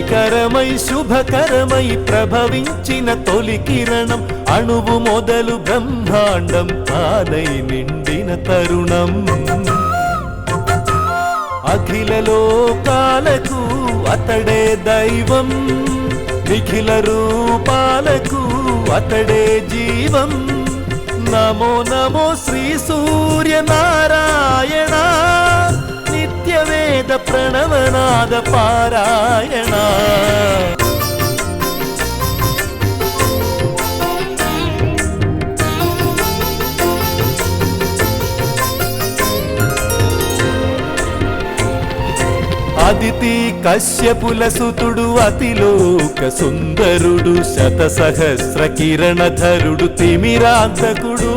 శ్రీకరమై శుభకరమై ప్రభవించిన తొలి కిరణం, అణువు మొదలు బ్రహ్మాండం తానై నిండిన తరుణం. అఖిల లోకాలకు అతడే దైవం, నిఖిల రూపాలకు అతడే జీవం. నమో నమో శ్రీ సూర్య నారాయణ, నిత్యవేద ప్రణవనాద పారాయణ. అదితి కశ్యపుల సుతుడు అతిలోక సుందరుడు, శత సహస్ర కిరణధరుడు తిమిరాంతకుడు.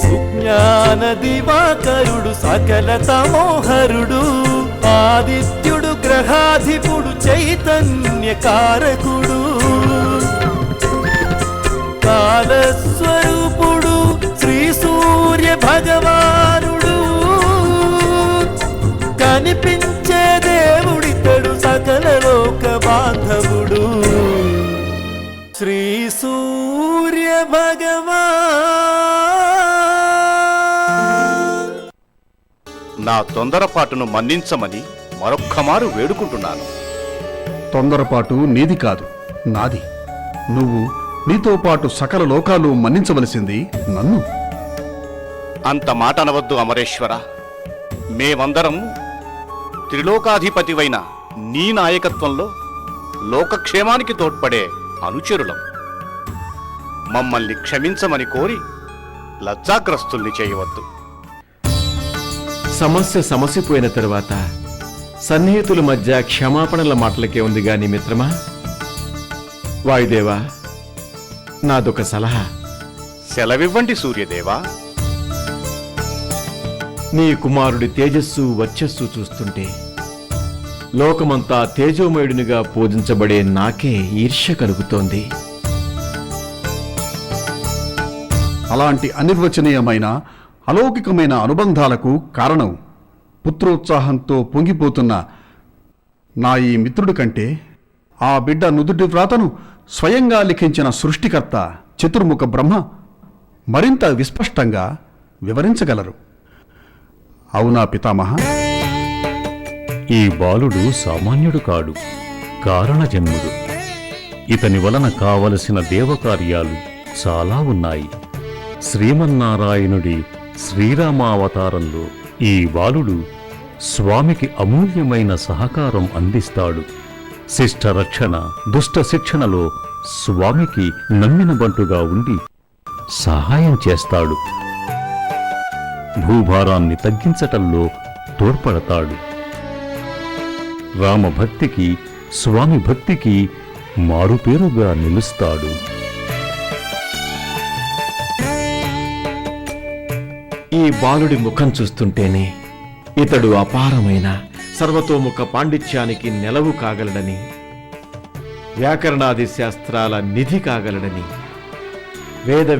సుజ్ఞాన దివాకరుడు సకల తమోహరుడు, ఆదిత్యుడు గ్రహాధిపుడు చైతన్యకారకుడు. కాలస్వరూపుడు శ్రీ సూర్య భగవానుడు, కనిపించే దేవుడితడు సకల లోక బాంధవుడు. శ్రీ సూర్య భగవాన్. నా తొందరపాటును మన్నించమని మరొక్కమారు వేడుకుంటున్నాను. తొందరపాటు నీది కాదు, నాది. నువ్వు నీతో పాటు సకల లోకాలు మన్నించవలసింది నన్ను. అంత మాట అనవద్దు అమరేశ్వర. మేమందరం త్రిలోకాధిపతివైన నీ నాయకత్వంలో లోకక్షేమానికి తోడ్పడే అనుచరులం. మమ్మల్ని క్షమించమని కోరి లజ్జాగ్రస్తుల్ని చేయవద్దు. సమస్యపోయిన తరువాత సన్నిహితుల మధ్య క్షమాపణల మాటలకే ఉంది గాని మిత్రమా. వాయుదేవా, నాదొక సలహా. సెలవివ్వండి సూర్యదేవా. నీ కుమారుడి తేజస్సు వర్చస్సు చూస్తుంటే లోకమంతా తేజోమయుడినిగా పూజించబడే నాకే ఈర్ష్య కలుగుతోంది. అలాంటి అనిర్వచనీయమైన అలౌకికమైన అనుబంధాలకు కారణం పుత్రోత్సాహంతో పొంగిపోతున్న నా ఈ మిత్రుడి కంటే ఆ బిడ్డ నుదుటి వ్రాతను స్వయంగా లిఖించిన సృష్టికర్త చతుర్ముఖ బ్రహ్మ మరింత విస్పష్టంగా వివరించగలరు. అవునా పితామహ? ఈ బాలుడు సామాన్యుడు కాడు, కారణజన్ముడు. ఇతని వలన కావలసిన దేవకార్యాలు చాలా ఉన్నాయి. శ్రీమన్నారాయణుడి శ్రీరామావతారంలో ఈ బాలుడు స్వామికి అమూల్యమైన సహకారం అందిస్తాడు. శిష్ట రక్షణ, దుష్ట శిక్షణలో స్వామికి నమ్మిన బంటుగా ఉండి సహాయం చేస్తాడు. భూభారాన్ని తగ్గించటంలో తోడ్పడతాడు. రామభక్తికి, స్వామి భక్తికి మారుపేరుగా నిలుస్తాడు. ఈ బాలుడి ముఖం చూస్తుంటేనే ఇతడు అపారమైన సర్వతోముఖ పాండిత్యానికి నెలవు కాగలడని, వ్యాకరణాది శాస్త్రాల నిధి కాగలడని,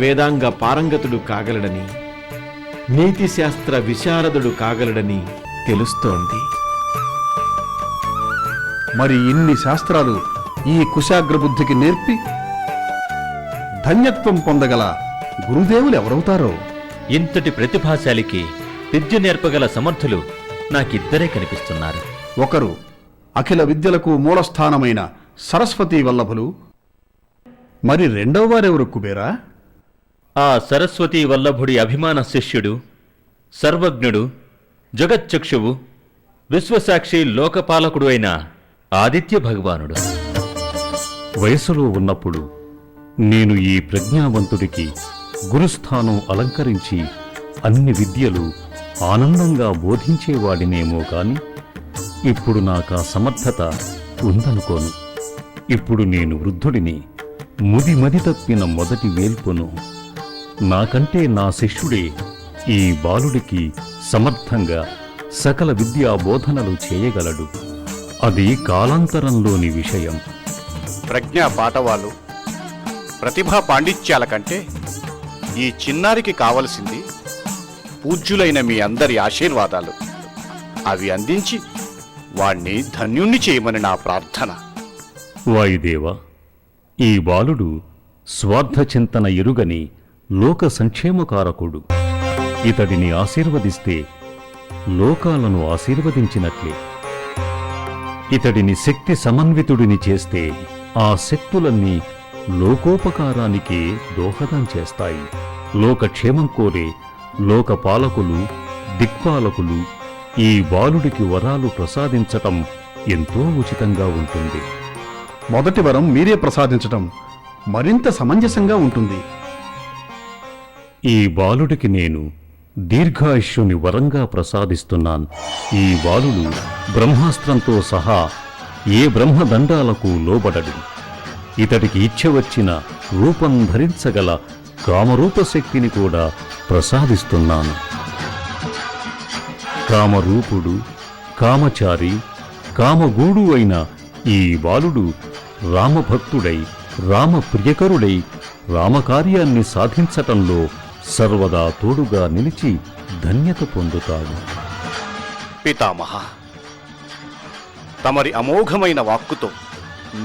వేదాంగ పారంగతుడు కాగలడని, నీతి శాస్త్ర విశారదుడు కాగలడని తెలుస్తోంది. మరి ఇన్ని శాస్త్రాలు ఈ కుశాగ్రబుద్ధికి నేర్పి ధన్యత్వం పొందగల గురుదేవులు ఎవరవుతారో? ఇంతటి ప్రతిభాశాలికి విద్య నేర్పగల సమర్థులు నాకిద్దరే కనిపిస్తున్నారు. ఒకరు అఖిల విద్యలకు మూలస్థానమైన సరస్వతీ వల్లభులు, మరి రెండవ వారెవరు కుబేరా? ఆ సరస్వతీ వల్లభుడి అభిమాన శిష్యుడు, సర్వజ్ఞుడు, జగచ్చక్షువు, విశ్వసాక్షి లోకపాలకుడు అయిన ఆదిత్య భగవానుడు. వయసులో ఉన్నప్పుడు నేను ఈ ప్రజ్ఞావంతుడికి గురుస్థానం అలంకరించి అన్ని విద్యలు ఆనందంగా బోధించేవాడినేమో కాని ఇప్పుడు నాకా సమర్థత ఉందనుకోను. ఇప్పుడు నేను వృద్ధుడిని, మది తప్పిన మొదటి వేల్పును. నాకంటే నా శిష్యుడే ఈ బాలుడికి సమర్థంగా సకల విద్యా బోధనలు చేయగలడు. అది కాలాంతరంలోని విషయం. ప్రజ్ఞా పాఠవాలు, ప్రతిభా పాండిత్యాల కంటే ఈ చిన్నారికి కావలసింది పూజ్యులైన మీ అందరి ఆశీర్వాదాలు. అవి అందించి వాణ్ణి ధన్యుణ్ణి చేయమని నా ప్రార్థన. వాయుదేవ, ఈ బాలుడు స్వార్థచింతన ఎరుగని లోక సంక్షేమకారకుడు. ఇతడిని ఆశీర్వదిస్తే లోకాలను ఆశీర్వదించినట్లే. ఇతడిని శక్తి సమన్వితుడిని చేస్తే ఆ శక్తులన్నీ లోకోపకారానికి దోహదం చేస్తాయి. లోకక్షేమం కోరే లోకపాలకులు, దిక్పాలకులు ఈ బాలుడికి వరాలు ప్రసాదించటం ఎంతో ఉచితంగా ఉంటుంది. మొదటి వరం మీరే ప్రసాదించటం మరింత సమంజసంగా ఉంటుంది. ఈ బాలుడికి నేను దీర్ఘాయుష్యుని వరంగా ప్రసాదిస్తున్నాను. ఈ బాలుడు బ్రహ్మాస్త్రంతో సహా ఏ బ్రహ్మదండాలకు లోబడడు. ఇతడికి ఇచ్చ వచ్చిన రూపం ధరించగల కామరూప శక్తిని కూడా ప్రసాదిస్తున్నాను. కామరూపుడు, కామచారి, కామగూడు అయిన ఈ బాలుడు రామభక్తుడై, రామప్రియకరుడై రామకార్యాన్ని సాధించటంలో సర్వదా తోడుగా నిలిచి ధన్యత పొందుతాడు. పితామహ, తమరి అమోఘమైన వాక్కుతో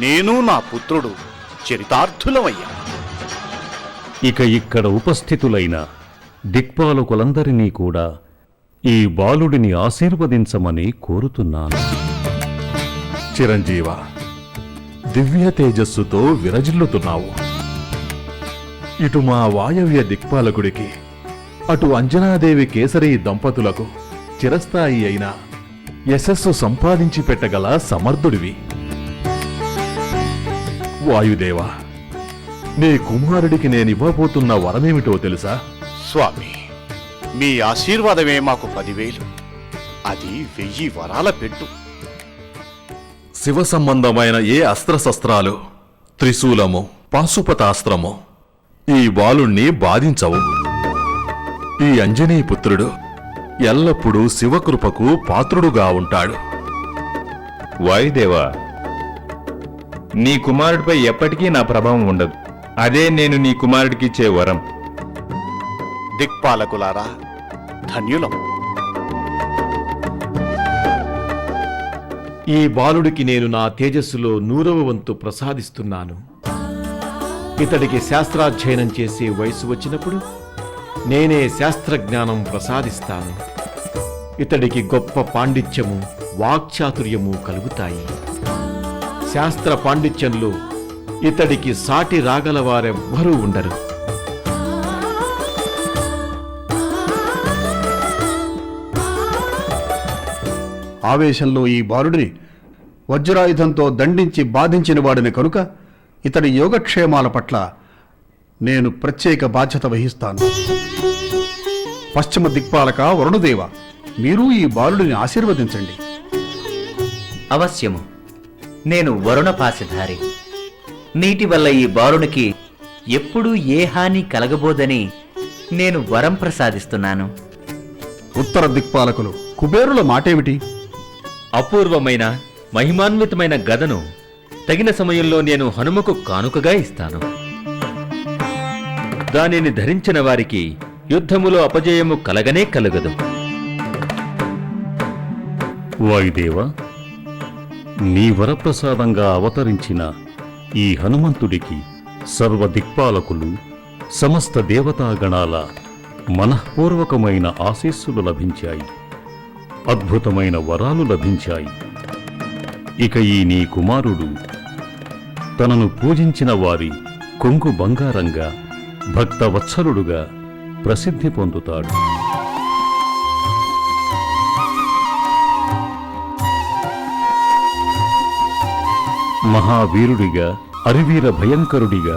నేను నా పుత్రుడు చరితార్థులమయ్యా. ఇక ఇక్కడ ఉపస్థితులైన దిక్పాలకులందరినీ కూడా ఈ బాలుడిని ఆశీర్వదించమని కోరుతున్నాను. చిరంజీవ, దివ్య తేజస్సుతో విరజిల్లుతున్నావు. ఇటు మా వాయవ్య దిక్పాలకుడికి, అటు అంజనాదేవి కేసరి దంపతులకు చిరస్థాయి అయిన యశస్సు సంపాదించి పెట్టగల సమర్థుడివి. వాయుదేవ, నీ కుమారుడికి నేనివ్వబోతున్న వరమేమిటో తెలుసా? స్వామి, మీ ఆశీర్వాదమే మాకు 10,000. అది 1000 వరాల పెట్టు. శివ సంబంధమైన ఏ అస్త్రశస్త్రాలు, త్రిశూలము, పాశుపతాస్త్రము ఈ బాలుణ్ణి బాధించవు. ఈ అంజనీ పుత్రుడు ఎల్లప్పుడూ శివకృపకు పాత్రుడుగా ఉంటాడు. వాయుదేవా, నీ కుమారుడిపై ఎప్పటికీ నా ప్రభావం ఉండదు. అదే నేను నీ కుమారుడికిచ్చే వరం. దిక్పాలకులారా, ధన్యులం. ఈ బాలుడికి నేను నా తేజస్సులో 100వ వంతు ప్రసాదిస్తున్నాను. ఇతడికి శాస్త్రాధ్యయనం చేసే వయసు వచ్చినప్పుడు నేనే శాస్త్రజ్ఞానం ప్రసాదిస్తాను. ఇతడికి గొప్ప పాండిత్యము, వాక్చాతుర్యము కలుగుతాయి. శాస్త్ర పాండిత్యంలో ఇతడికి సాటి రాగలవారెవ్వరూ ఉండరు. ఆవేశంలో ఈ బాలుడిని వజ్రాయుధంతో దండించి బాధించిన వాడిని కనుక ఇతడి యోగక్షేమాల పట్ల నేను ప్రత్యేక బాధ్యత వహిస్తాను. పశ్చిమ దిక్పాలక వరుణదేవ, మీరు ఈ బాలుడిని ఆశీర్వదించండి. అవశ్యము. నేను వరుణపాశధారి. నీటి వల్ల ఈ బాలునికి ఎప్పుడూ ఏ హాని కలగబోదని నేను వరం ప్రసాదిస్తున్నాను. ఉత్తర దిక్పాలకులు కుబేరుల మాటేమిటి? అపూర్వమైన మహిమాన్వితమైన గదను తగిన సమయంలో నేను హనుమకు కానుకగా ఇస్తాను. దానిని ధరించిన వారికి యుద్ధములో అపజయము కలగనే కలగదు. వాయుదేవ, నీ వరప్రసాదంగా అవతరించిన ఈ హనుమంతుడికి సర్వదిక్పాలకులు, సమస్త దేవతాగణాల మనఃపూర్వకమైన ఆశీస్సులు లభించాయి. అద్భుతమైన వరాలు లభించాయి. ఇక ఈ నీ కుమారుడు తనను పూజించిన వారి కొంగు బంగారంగా, భక్తవత్సలుడుగా ప్రసిద్ధి పొందుతాడు. మహావీరుడిగా, అరివీర భయంకరుడిగా,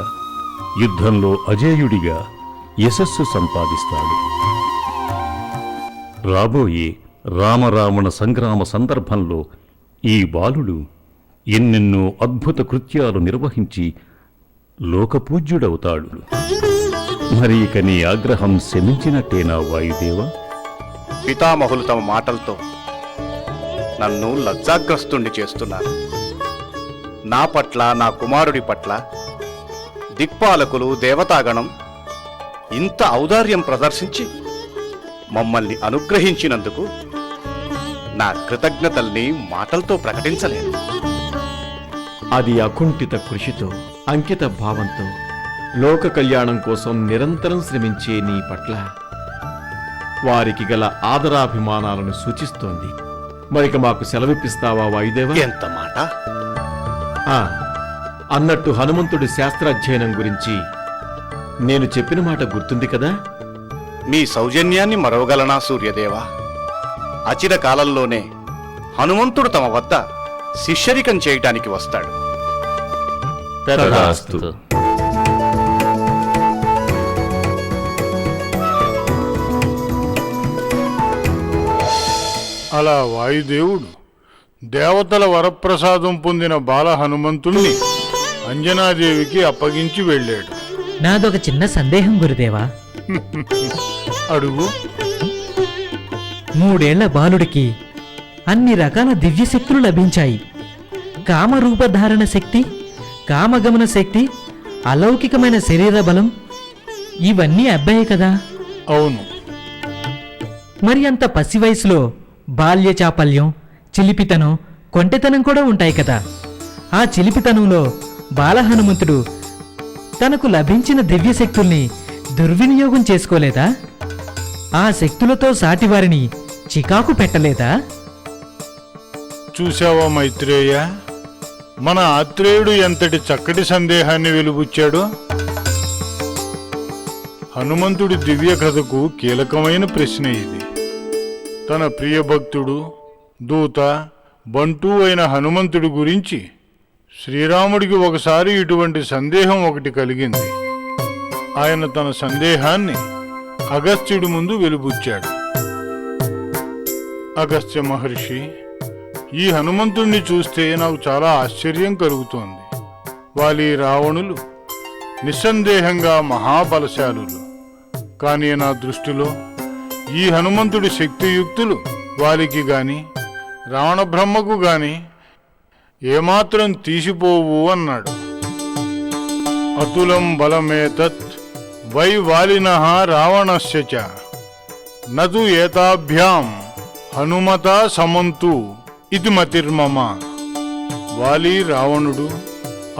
యుద్ధంలో అజేయుడిగా యశస్సు సంపాదిస్తాడు. రాబోయే రామరావణ సంగ్రామ సందర్భంలో ఈ బాలుడు ఎన్నెన్నో అద్భుత కృత్యాలు నిర్వహించి లోకపూజ్యుడవుతాడు. మరి ఇక నీ ఆగ్రహం శమించినట్టేనా వాయుదేవ? పితామహులు తమ మాటలతో నన్ను లజ్జాగ్రస్తుణ్ణి చేస్తున్నారు. నా పట్ల, నా కుమారుడి పట్ల దిక్పాలకులు, దేవతాగణం ఇంత ఔదార్యం ప్రదర్శించి మమ్మల్ని అనుగ్రహించినందుకు నా కృతజ్ఞతల్ని మాటలతో ప్రకటించలేను. అది అకుంఠిత కృషితో అంకిత భావంతో లోక కళ్యాణం కోసం నిరంతరం శ్రమించే నీ పట్ల వారికి గల ఆదరాభిమానాలను సూచిస్తోంది. మరిక మాకు సెలవిప్పిస్తావా వాయుదేవా? ఎంత మాట! అన్నట్టు హనుమంతుడి శాస్త్రాధ్యయనం గురించి నేను చెప్పిన మాట గుర్తుంది కదా? మీ సౌజన్యాన్ని మరవగలనా సూర్యదేవా? అచిర కాలంలోనే హనుమంతుడు తమ వద్ద శిష్యరికం చేయటానికి వస్తాడు. తథాస్తు. అలా వాయుదేవుడు దేవతల వరప్రసాదం పొందిన బాల హనుమంతుణ్ణి అంజనాదేవికి అప్పగించి వెళ్ళాడు. నాదొక చిన్న సందేహం గురుదేవా. అడుగు. 3 ఏళ్ల బాలుడికి అన్ని రకాల దివ్యశక్తులు లభించాయి. కామరూపధారణ శక్తి, కామగమన శక్తి, అలౌకికమైన శరీర బలం, ఇవన్నీ అబ్బాయి కదా? అవును. మరి అంత పసి వయసులో బాల్య చాపల్యం, చిలిపితనం, కొంటెతనం కూడా ఉంటాయి కదా? ఆ చిలిపితనంలో బాలహనుమంతుడు తనకు లభించిన దివ్యశక్తుల్ని దుర్వినియోగం చేసుకోలేదా? ఆ శక్తులతో సాటివారిని చికాకు పెట్టలేదా? చూశావా మైత్రేయ, మన ఆత్రేయుడు ఎంతటి చక్కటి సందేహాన్ని వెలుబుచ్చాడో. హనుమంతుడి దివ్య కథకు కీలకమైన ప్రశ్న ఇది. తన ప్రియభక్తుడు, దూత, బంటూ అయిన హనుమంతుడి గురించి శ్రీరాముడికి ఒకసారి ఇటువంటి సందేహం ఒకటి కలిగింది. ఆయన తన సందేహాన్ని అగస్త్యుడి ముందు వెలుబుచ్చాడు. అగస్త్య మహర్షి, ఈ హనుమంతుణ్ణి చూస్తే నాకు చాలా ఆశ్చర్యం కలుగుతోంది. వాలి రావణులు నిస్సందేహంగా మహాబలశాలులు. కానీ నా దృష్టిలో ఈ హనుమంతుడి శక్తియుక్తులు వాలికి గాని రావణ బ్రహ్మకు గాని ఏమాత్రం తీసిపోవు అన్నాడు. అతులం బలమేతత్ వై వాలినః రావణస్య చ నతు ఏతాభ్యాం హనుమతా సమంతు ఇది మతిర్మమ. వాలి రావణుడు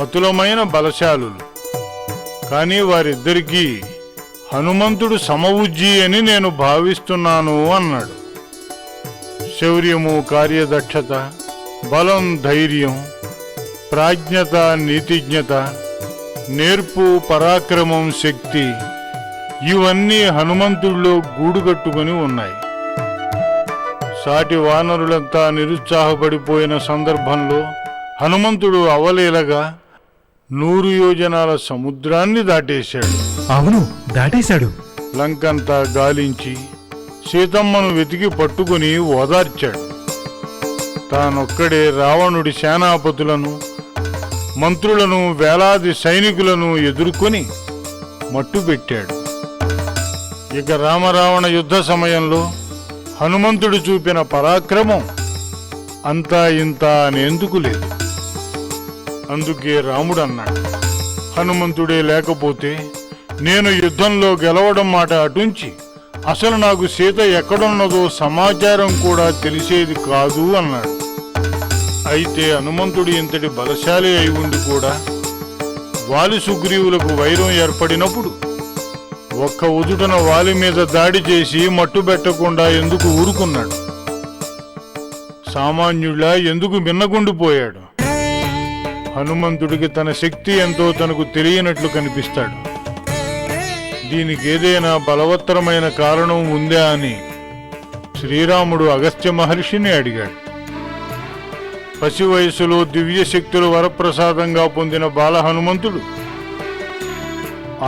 అతులమైన బలశాలులు, కానీ వారిద్దరికీ హనుమంతుడు సమవుజ్జి అని నేను భావిస్తున్నాను అన్నాడు. శౌర్యము, కార్యదక్షత, బలం, ధైర్యం, ప్రాజ్ఞత, నీతిజ్ఞత, నేర్పు, పరాక్రమం, శక్తి, ఇవన్నీ హనుమంతుడిలో గూడుకట్టుకుని ఉన్నాయి. సాటి వానరులంతా నిరుత్సాహపడిపోయిన సందర్భంలో హనుమంతుడు అవలీలగా 100 యోజనాల సముద్రాన్ని దాటేశాడు. అవును, దాటేశాడు. లంకంతా గాలించి సీతమ్మను వెతికి పట్టుకుని ఓదార్చాడు. తానొక్కడే రావణుడి సేనాపతులను, మంత్రులను, వేలాది సైనికులను ఎదుర్కొని మట్టుబెట్టాడు. ఇక రామరావణ యుద్ధ సమయంలో హనుమంతుడు చూపిన పరాక్రమం అంతా ఇంత అనేందుకు లేదు. అందుకే రాముడు అన్నాడు, హనుమంతుడే లేకపోతే నేను యుద్ధంలో గెలవడం మాట అటుంచి అసలు నాకు సీత ఎక్కడున్నదో సమాచారం కూడా తెలిసేది కాదు అన్నాడు. అయితే హనుమంతుడు ఇంతటి బలశాలి అయి ఉండి కూడా వాలి సుగ్రీవులకు వైరం ఏర్పడినప్పుడు ఒక్క ఉదుటన వాలి మీద దాడి చేసి మట్టుబెట్టకుండా ఎందుకు ఊరుకున్నాడు? సామాన్యుడిలా ఎందుకు మిన్నగుండిపోయాడు? హనుమంతుడికి తన శక్తి ఎంతో తనకు తెలియనట్లు కనిపిస్తాడు. దీనికి ఏదైనా బలవత్తరమైన కారణం ఉందా అని శ్రీరాముడు అగస్త్య మహర్షిని అడిగాడు. పసి వయసులో దివ్య శక్తులు వరప్రసాదంగా పొందిన బాల హనుమంతుడు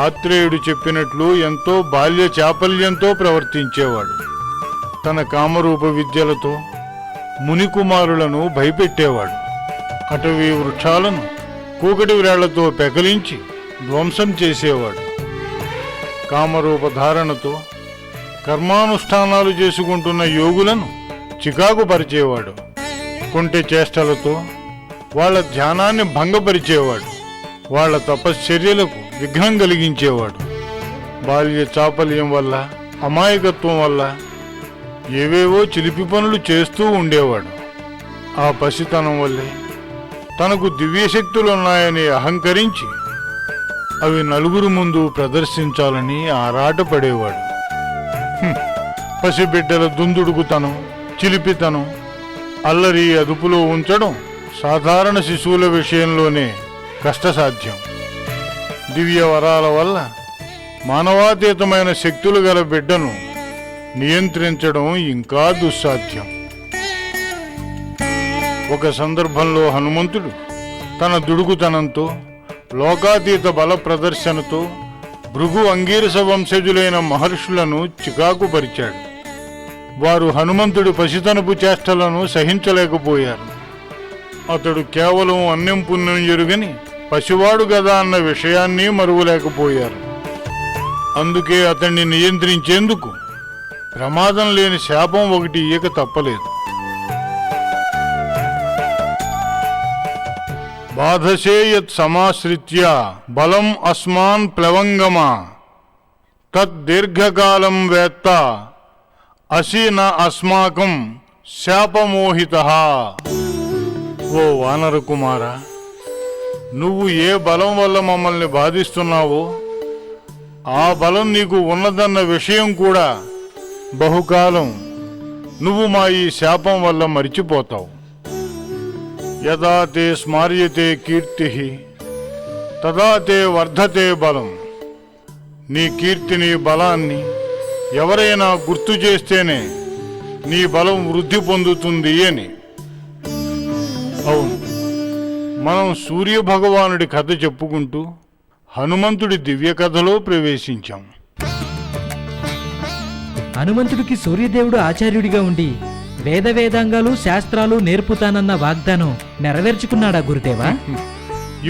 ఆత్రేయుడు చెప్పినట్లు ఎంతో బాల్య చాపల్యంతో ప్రవర్తించేవాడు. తన కామరూప విద్యలతో మునికుమారులను భయపెట్టేవాడు. అటవీ వృక్షాలను కూకటి వ్రేళ్లతో పెకలించి ధ్వంసం చేసేవాడు. కామరూప ధారణతో కర్మానుష్ఠానాలు చేసుకుంటున్న యోగులను చికాకు పరిచేవాడు. కొంటె చేష్టలతో వాళ్ళ ధ్యానాన్ని భంగపరిచేవాడు. వాళ్ళ తపశ్చర్యలకు విఘ్నం కలిగించేవాడు. బాల్య చాపల్యం వల్ల, అమాయకత్వం వల్ల ఏవేవో చిలిపి పనులు చేస్తూ ఉండేవాడు. ఆ పసితనం వల్లే తనకు దివ్యశక్తులున్నాయని అహంకరించి అవి నలుగురు ముందు ప్రదర్శించాలని ఆరాటపడేవాడు. పసిబిడ్డల దుందుడుకుతనం, చిలిపితనం, అల్లరి అదుపులో ఉంచడం సాధారణ శిశువుల విషయంలోనే కష్టసాధ్యం. దివ్య వరాల వల్ల మానవాతీతమైన శక్తులు గల బిడ్డను నియంత్రించడం ఇంకా దుస్సాధ్యం. ఒక సందర్భంలో హనుమంతుడు తన దుడుకుతనంతో, లోకాతీత బల ప్రదర్శనతో భృగు అంగీరస వంశజులైన మహర్షులను చికాకుపరిచాడు. వారు హనుమంతుడి పసితనపు చేష్టలను సహించలేకపోయారు. అతడు కేవలం అన్యం పుణ్యం ఎరుగని పసివాడు గదా అన్న విషయాన్ని మరువలేకపోయారు. అందుకే అతన్ని నియంత్రించేందుకు ప్రమాదం లేని శాపం ఒకటి ఇయ్యక తప్పలేదు. బాధసేయత్ సమాశ్రిత్య బలం అస్మాన్ ప్లవంగమా తత్ దీర్ఘకాలం వేత్త అసి న అస్మాకం శాపమోహితః. ఓ వానర కుమార, నువ్వు ఏ బలం వల్ల మమ్మల్ని బాధిస్తున్నావో ఆ బలం నీకు ఉన్నదన్న విషయం కూడా బహుకాలం నువ్వు మా ఈ శాపం వల్ల మరిచిపోతావు. యదా తే స్మార్యతే కీర్తి తదా తే వర్ధతే బలం. నీ కీర్తిని, బలాన్ని ఎవరైనా గుర్తు చేస్తేనే నీ బలం వృద్ధి పొందుతుంది అని. అవును, మనం సూర్య భగవానుడి కథ చెప్పుకుంటూ హనుమంతుడి దివ్య కథలో ప్రవేశించాం. హనుమంతుడికి సూర్యదేవుడు ఆచార్యుడిగా ఉండి వేద వేదాంగాలు శాస్త్రాలు నేర్పుతానన్న వాగ్దానం నెరవేర్చుకున్నాడా గురుదేవా?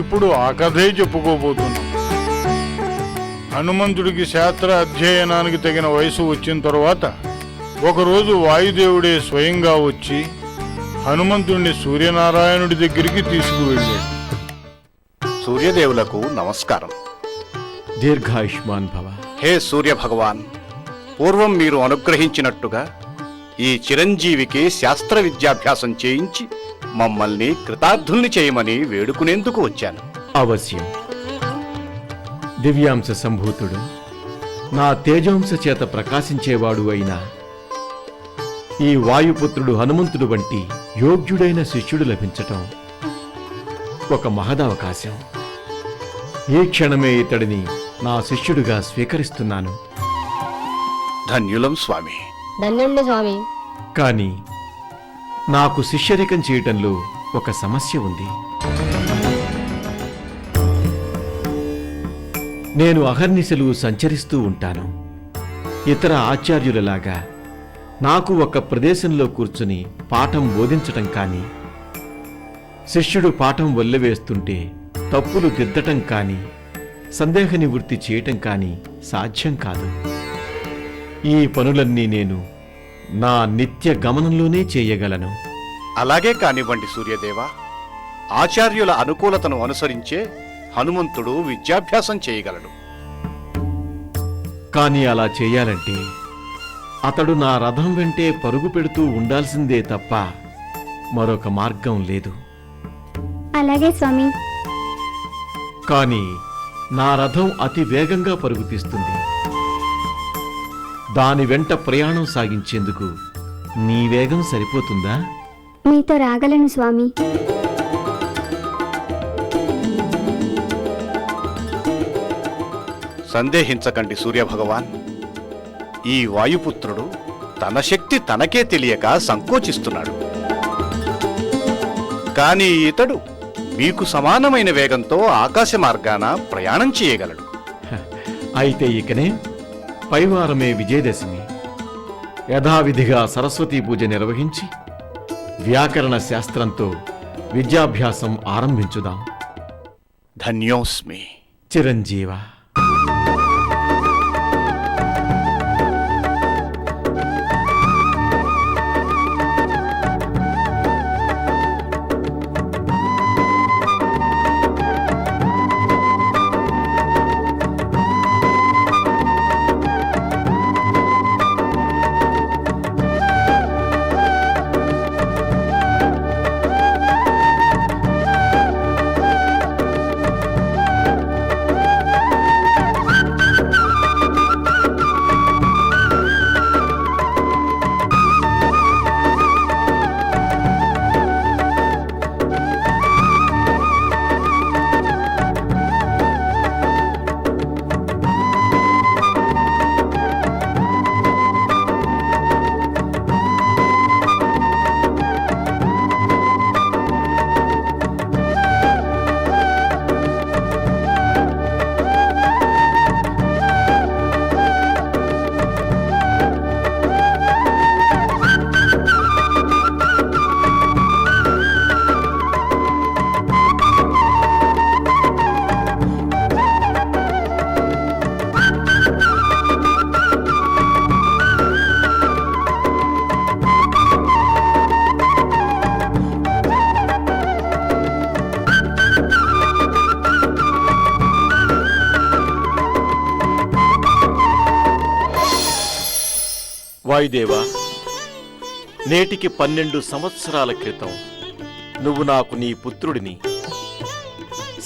ఇప్పుడు ఆ కథే చెప్పుకోబోతున్నాం. హనుమంతుడికి శాస్త్ర అధ్యయనానికి తగిన వయసు వచ్చిన తరువాత ఒకరోజు వాయుదేవుడే స్వయంగా వచ్చి హనుమంతుడిని సూర్యనారాయణుడి దగ్గరికి తీసుకువెళ్ళాడు. సూర్యదేవులకు నమస్కారం. దీర్ఘాయుష్మాన్ భవ. హే సూర్య భగవాన్, పూర్వం మీరు అనుగ్రహించినట్టుగా ఈ చిరంజీవికి శాస్త్ర విద్యాభ్యాసం చేయించి మమ్మల్ని కృతార్థుల్ని చేయమని వేడుకునేందుకు వచ్చాను. అవశ్యం. దివ్యాంశ సంభూతుడు, నా తేజోంశ చేత ప్రకాశించేవాడు అయిన ఈ వాయుపుత్రుడు హనుమంతుడు వంటి యోగ్యుడైన శిష్యుడు లభించటం ఒక మహదవకాశం. ఈ క్షణమే ఇతడిని నా శిష్యుడిగా స్వీకరిస్తున్నాను. ధన్యులం స్వామి. ధన్యుండి స్వామి. కానీ నాకు శిష్యరికం చేయటంలో ఒక సమస్య ఉంది. నేను అహర్నిశలు సంచరిస్తూ ఉంటాను. ఇతర ఆచార్యులలాగా నాకు ఒక ప్రదేశంలో కూర్చుని పాఠం బోధించటం కానీ, శిష్యుడు పాఠం వల్లెవేస్తుంటే తప్పులు దిద్దటం కానీ, సందేహ నివృత్తి చేయటం కానీ సాధ్యం కాదు. ఈ పనులన్నీ నేను నా నిత్య గమనంలోనే చేయగలను. అలాగే కానివ్వండి సూర్యదేవ. ఆచార్యుల అనుకూలతను అనుసరించే హనుమంతుడు విద్యాభ్యాసం చేయగలడు. కానీ అలా చేయాలంటే అతడు నా రథం వెంటే పరుగు పెడుతూ ఉండాల్సిందే తప్ప మరొక మార్గం లేదు. అలాగే స్వామి. కానీ నా రథం అతి వేగంగా పరుగు తీస్తుంది. దాని వెంట ప్రయాణం సాగించేందుకు నీ వేగం సరిపోతుందా? మీతో రాగలను స్వామి. సందేహించకండి సూర్యభగవాన్. ఈ వాయుపుత్రుడు తన శక్తి తనకే తెలియక సంకోచిస్తున్నాడు. కానీ ఇతడు మీకు సమానమైన వేగంతో ఆకాశ మార్గాన ప్రయాణం చేయగలడు. అయితే ఇకనే పైవారమే విజయదశమి. యథావిధిగా సరస్వతీ పూజ నిర్వహించి వ్యాకరణ శాస్త్రంతో విద్యాభ్యాసం ఆరంభించుదాం. ధన్యోస్మి. చిరంజీవ. వాయుదేవా, నేటికి 12 సంవత్సరాల క్రితం నువ్వు నాకు నీ పుత్రుడిని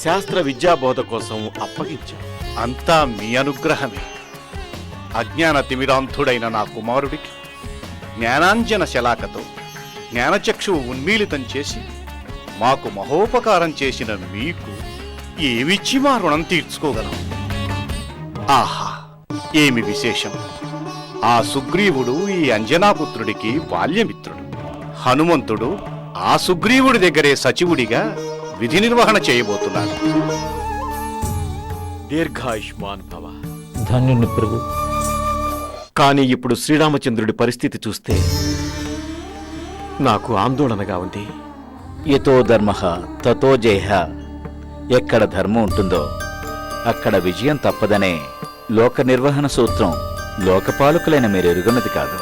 శాస్త్ర విద్యాబోధ కోసం అప్పగించావు. అంతా మీ అనుగ్రహమే. అజ్ఞాన తిమిరాంధుడైన నా కుమారుడికి జ్ఞానాంజన శలాకతో జ్ఞానచక్షువు ఉన్మీలితం చేసి మాకు మహోపకారం చేసిన మీకు ఏమిచ్చి మా రుణం తీర్చుకోగలం? ఆహా, ఏమి విశేషం! ఆ సుగ్రీవుడు ఈ అంజనాపుత్రుడికి బాల్యమిత్రుడు. హనుమంతుడు ఆ సుగ్రీవుడి దగ్గరే సచివుడిగా విధి నిర్వహణ చేయబోతున్నాడు. దీర్ఘాయుష్మాన్ భవ. ధన్యుని ప్రభు. కానీ ఇప్పుడు శ్రీరామచంద్రుడి పరిస్థితి చూస్తే నాకు ఆందోళనగా ఉంది. యతో ధర్మ తతో జయ. ఎక్కడ ధర్మం ఉంటుందో అక్కడ విజయం తప్పదనే లోక నిర్వహణ సూత్రం లోకపాలకులైన మీరు ఎరుగన్నది కాదు.